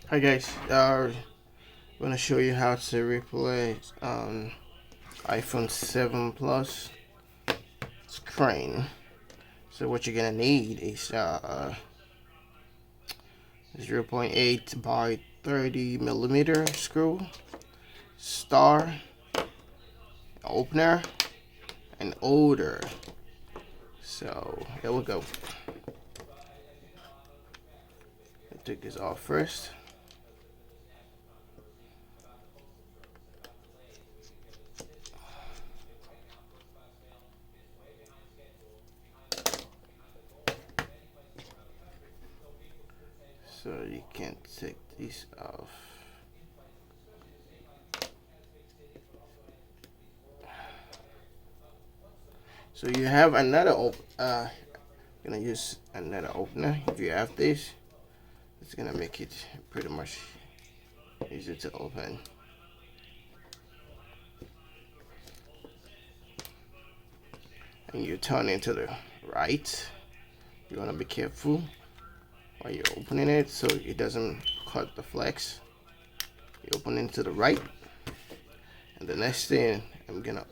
Hi guys, I'm gonna show you how to replace iPhone 7 Plus screen. So what you're gonna need is 0.8 by 30 millimeter screw, star, opener, and holder. So here we go. I'll take this off first. So you can take these off. So you have another gonna use another opener. If you have this, it's gonna make it pretty much easy to open. And you turn it to the right. You wanna be careful while you're opening it so it doesn't cut the flex. You open it to the right, and the next thing I'm gonna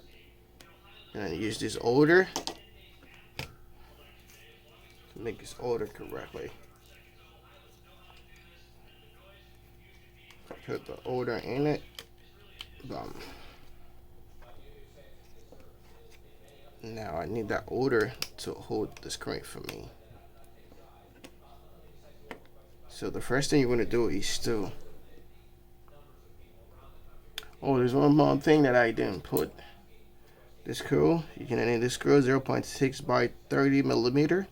use this holder to make this holder correctly. Put the holder in it. Boom. Now I need that holder to hold the screen for me. So the first thing you want to do is to. Oh, there's one more thing that I didn't put. This screw, you can need this screw 0.6 by 30 millimeter.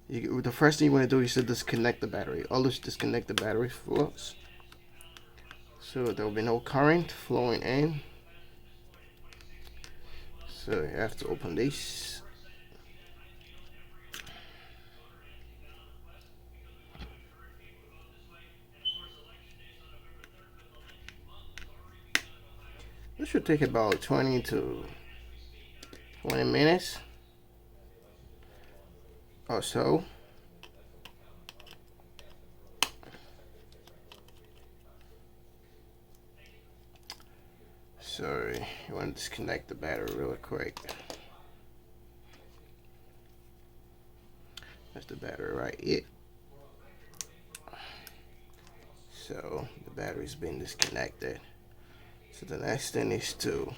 The first thing you want to do is to disconnect the battery. Always disconnect the battery first, so there will be no current flowing in. So you have to open this. This should take about 20 to 20 minutes or so. So you want to disconnect the battery really quick. That's the battery right here. So the battery's been disconnected. So the next thing is to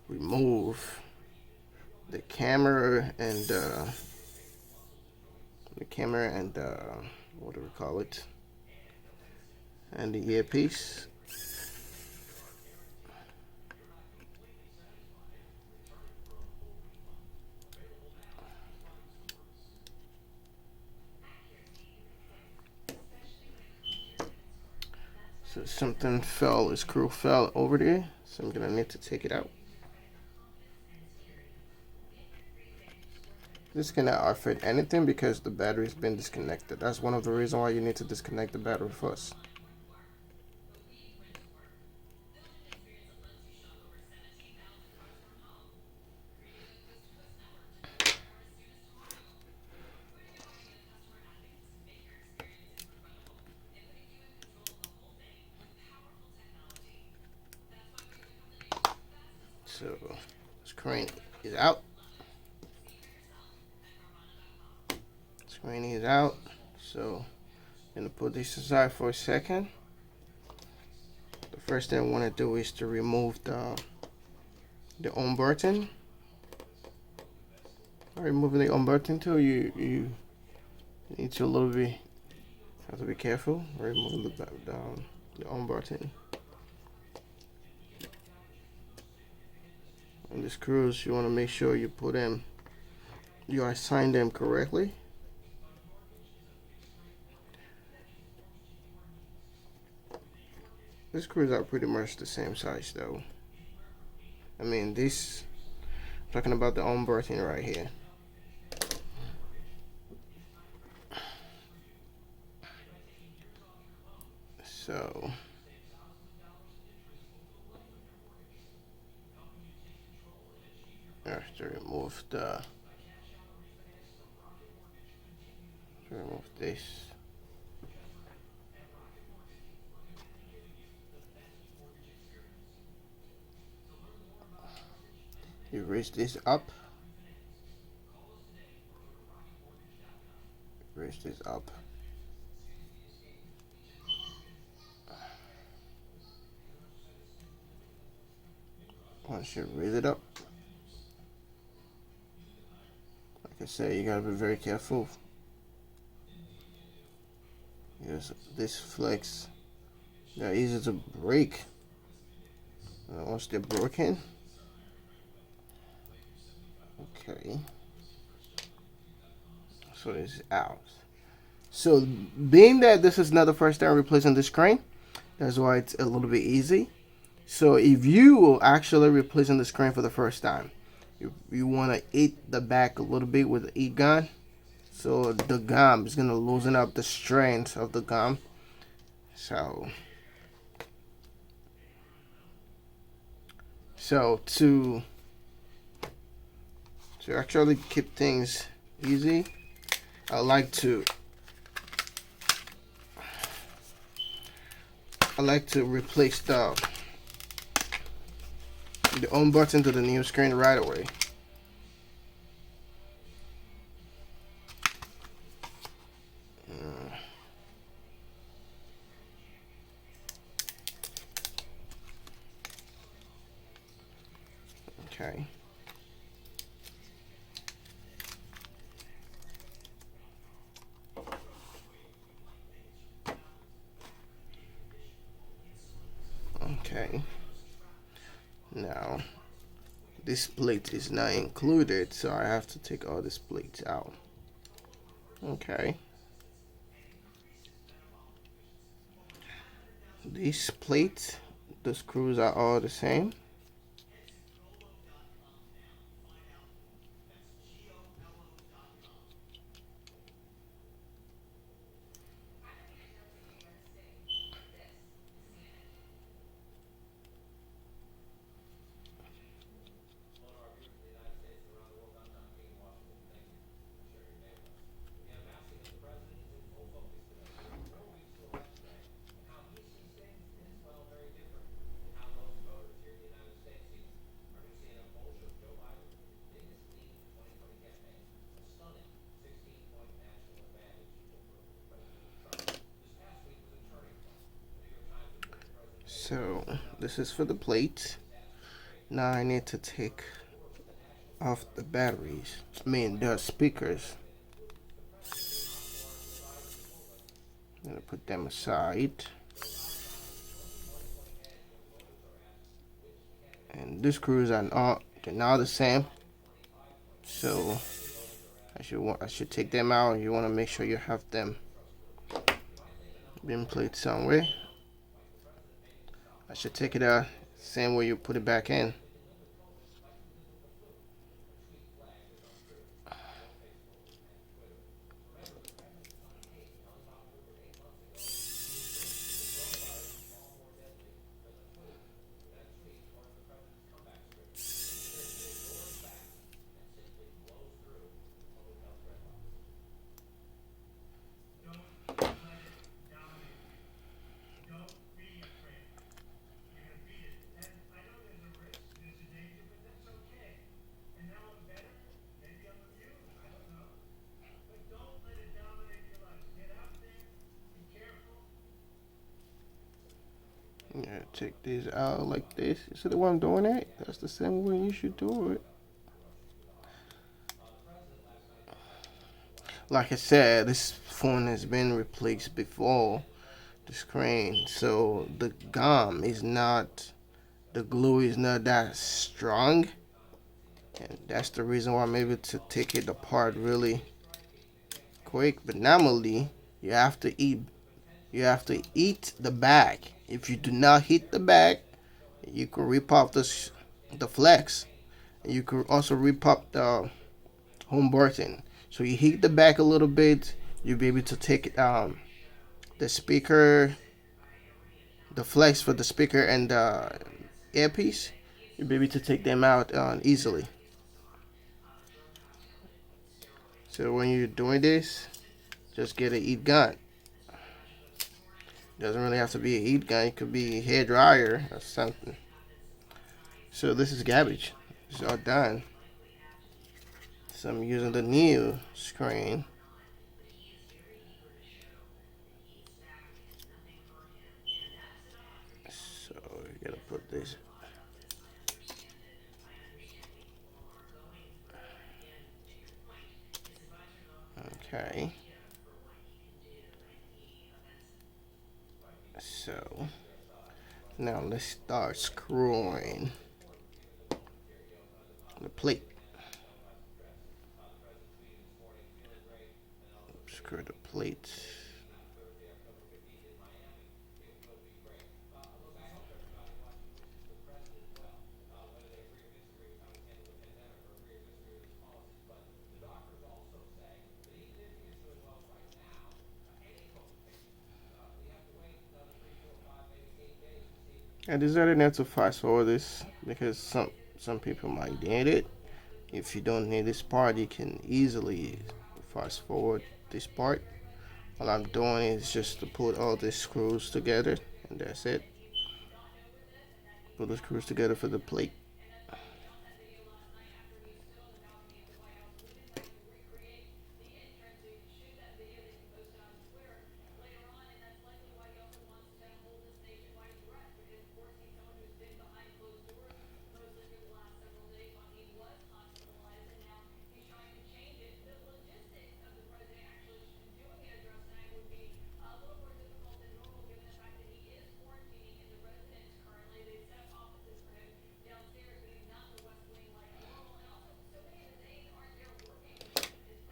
remove the camera and what do we call it? And the earpiece. So something fell, a screw fell over there, so I'm gonna need to take it out. This cannot affect anything because the battery's been disconnected. That's one of the reasons why you need to disconnect the battery first. So screen is out. Screen is out. So I'm gonna put this aside for a second. The first thing I want to do is to remove the on button. Removing the on button too, you need to a little bit have to be careful. Removing the on button. And the screws, you want to make sure you put them, you assign them correctly. The screws are pretty much the same size though. I mean, this, I'm talking about the on button right here. So I have to remove this. You raise this up. Raise this up. Once you raise it up, like I said, you gotta be very careful. Because this flex, they're easy to break. Once they're broken, okay. So it's out. So being that this is not the first time replacing the screen, that's why it's a little bit easy. So if you are actually replacing the screen for the first time, you want to eat the back a little bit with the heat gun. So the gum is going to loosen up the strength of the gum. So to actually keep things easy, I like to replace the on button to the new screen right away. Okay. Okay. Now, this plate is not included, so I have to take all these plates out. Okay. These plates, the screws are all the same. So this is for the plates. Now I need to take off the batteries. I mean the speakers. I'm gonna put them aside. And these screws are not, they're not the same. So I should take them out. You want to make sure you have them being placed somewhere. I should take it out same way you put it back in. Yeah, take these out like this. You see the way I'm doing it? That's the same way you should do it. Like I said, this phone has been replaced before, the screen, so the gum is not, the glue is not that strong, and that's the reason why I'm able to take it apart really quick. But normally you have to eat the back. If you do not hit the back, you can rip off the flex. You could also rip up the home button. So you hit the back a little bit, you'll be able to take it the speaker, the flex for the speaker and the earpiece. You'll be able to take them out easily. So when you're doing this, just get a heat gun. Doesn't really have to be a heat gun. It could be a hair dryer or something. So this is garbage. It's all done. So I'm using the new screen. So you gotta put this. Okay. So now let's start screwing the plate. Screw the plate. I decided not to fast forward this because some people might need it. If you don't need this part, you can easily fast forward this part. All I'm doing is just to put all the screws together, and that's it. Put the screws together for the plate.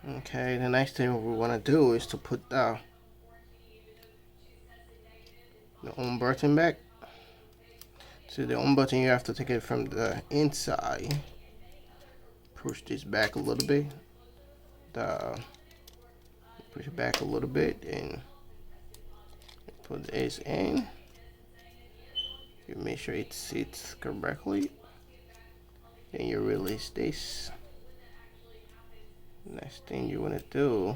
Okay, the next thing we want to do is to put the on button back. So the on button, you have to take it from the inside. Push this back a little bit. The push it back a little bit and put this in. You make sure it sits correctly. Then you release this. Next thing you want to do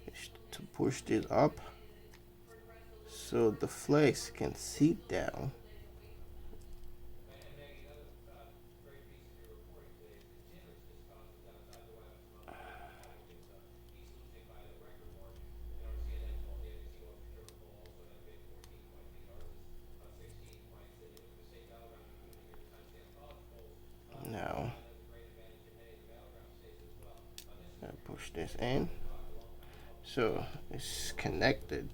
is to push this up so the flex can sit down. Now, I push this in so it's connected.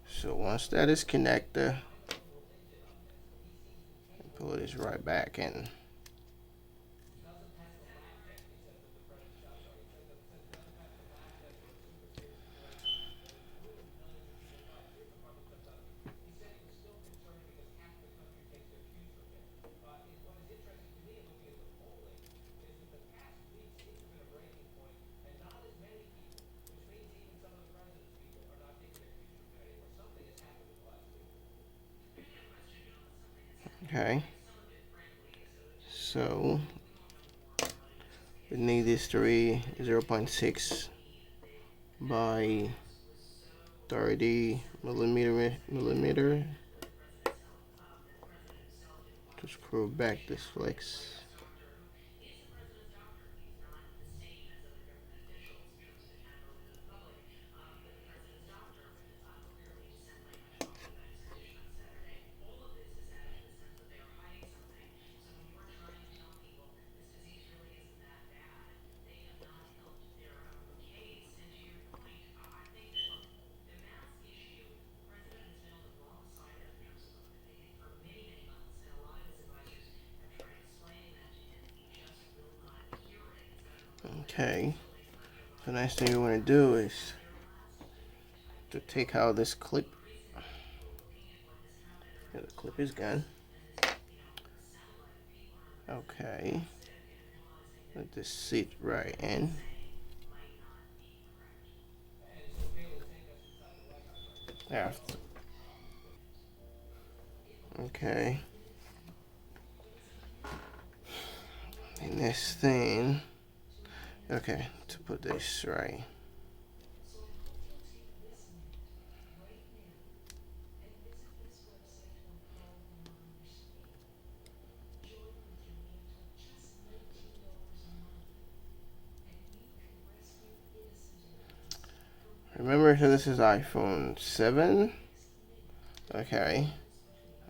So once that is connected, pull this right back in. Okay. So we need this to be 0.6 by 30 millimeter to screw back this flex. Okay. The next thing you want to do is to take out this clip. Yeah, the clip is gone. Okay. Let this sit right in. After. Okay. The next thing. Okay, to put this right. Remember, so this is iPhone 7. Okay.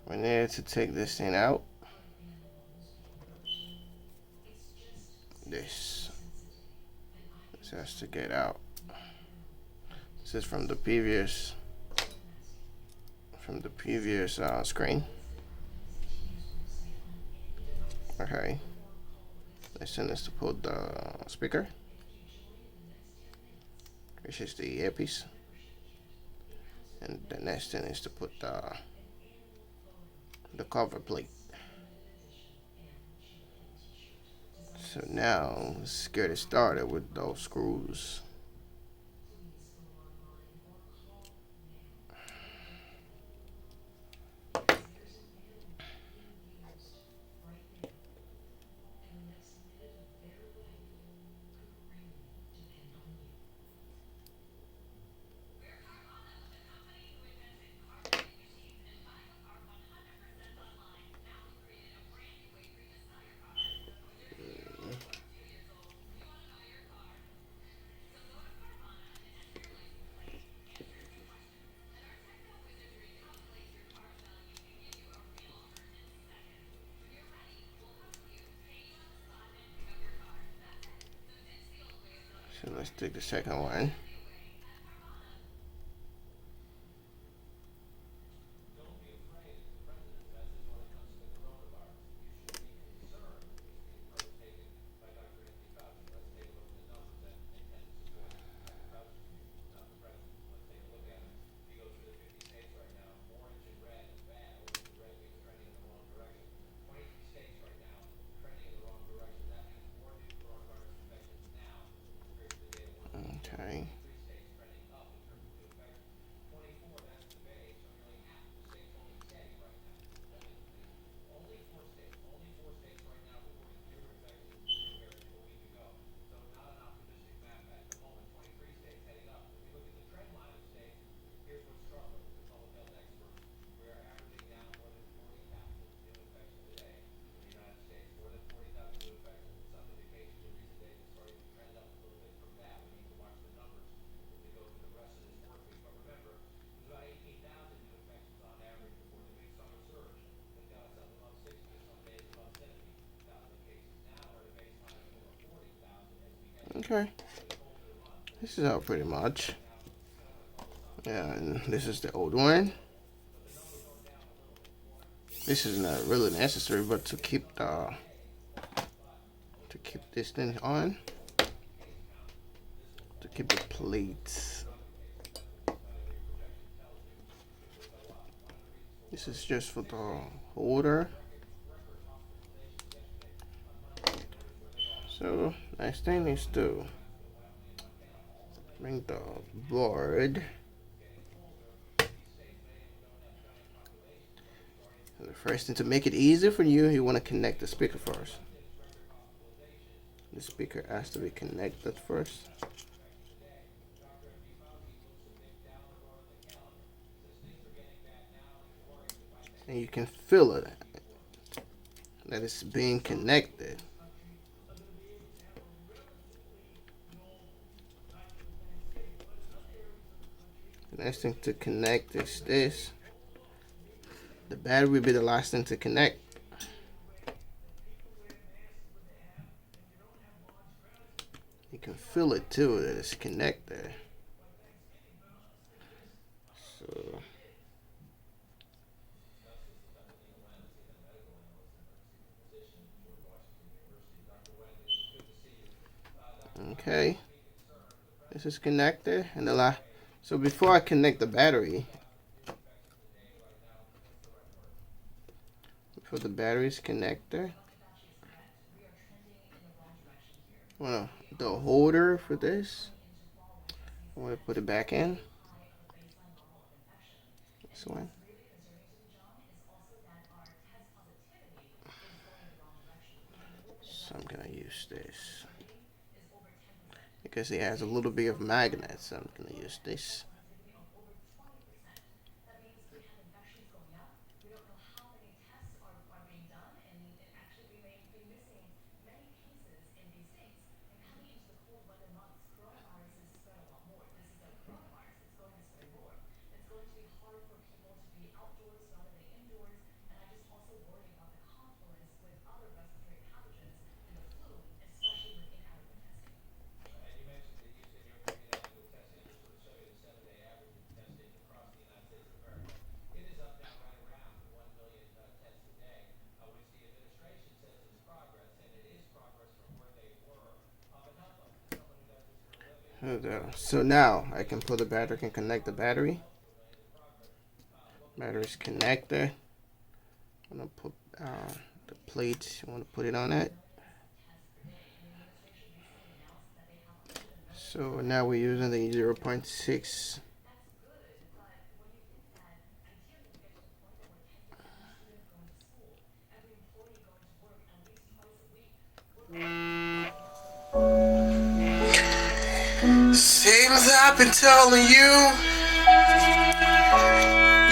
We need to take this thing out. This has to get out. This is from the previous screen. Okay. Next thing is to put the speaker, which is the earpiece, and the next thing is to put the cover plate. So now let's get it started with those screws. So let's take the second one. Okay. Okay. This is out pretty much. Yeah, and this is the old one. This is not really necessary, but to keep this thing on, to keep the plates. This is just for the holder. So next thing is to bring the board. The first thing, to make it easier for you, you want to connect the speaker first. The speaker has to be connected first. And you can feel it that it's being connected. The next thing to connect is this. The battery will be the last thing to connect. You can feel it too that it's connected. So okay, this is connected, and so before I connect the battery, before the battery is connected, well, the holder for this, I want to put it back in. This one. So I'm gonna use this because it has a little bit of magnet. So I'm gonna use this. So now I can put the battery, can connect the battery. Battery's connected. I'm gonna put the plate. You want to put it on it. So now we're using the 0.6. Things I've been telling you,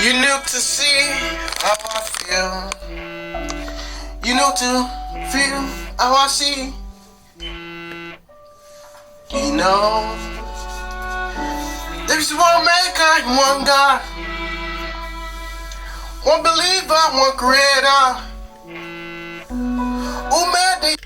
you need to see how I feel. You need to feel how I see. You know, there's one maker, one God, one believer, one creator. Who made the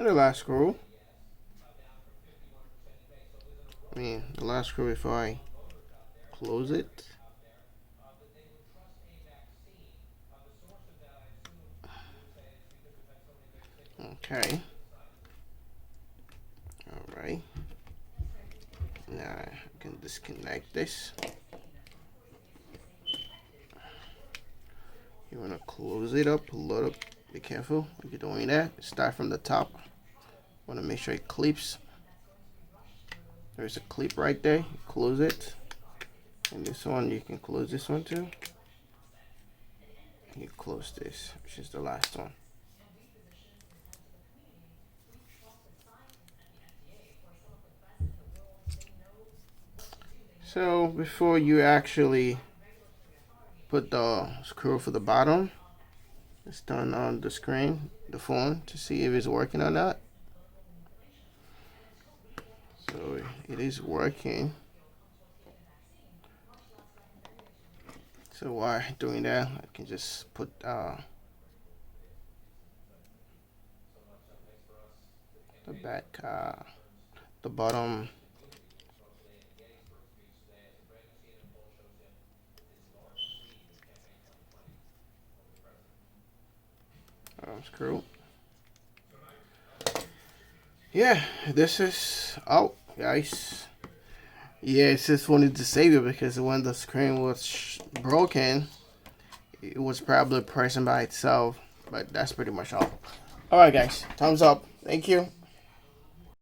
and the last screw. The last screw before I close it. Okay. Alright. Now I can disconnect this. You want to close it up, pull it up. Be careful if you're doing that. Start from the top. Want to make sure it clips. There's a clip right there. You close it. And this one, you can close this one too. You close this, which is the last one. So before you actually put the screw for the bottom, just turn on the screen, the phone, to see if it's working or not. So it is working. So while doing that, I can just put the back, the bottom. Screw. Yeah, this is out, guys. Yeah, it's just wanted to save it because when the screen was broken, it was probably pressing by itself. But that's pretty much all. Alright, guys. Thumbs up. Thank you.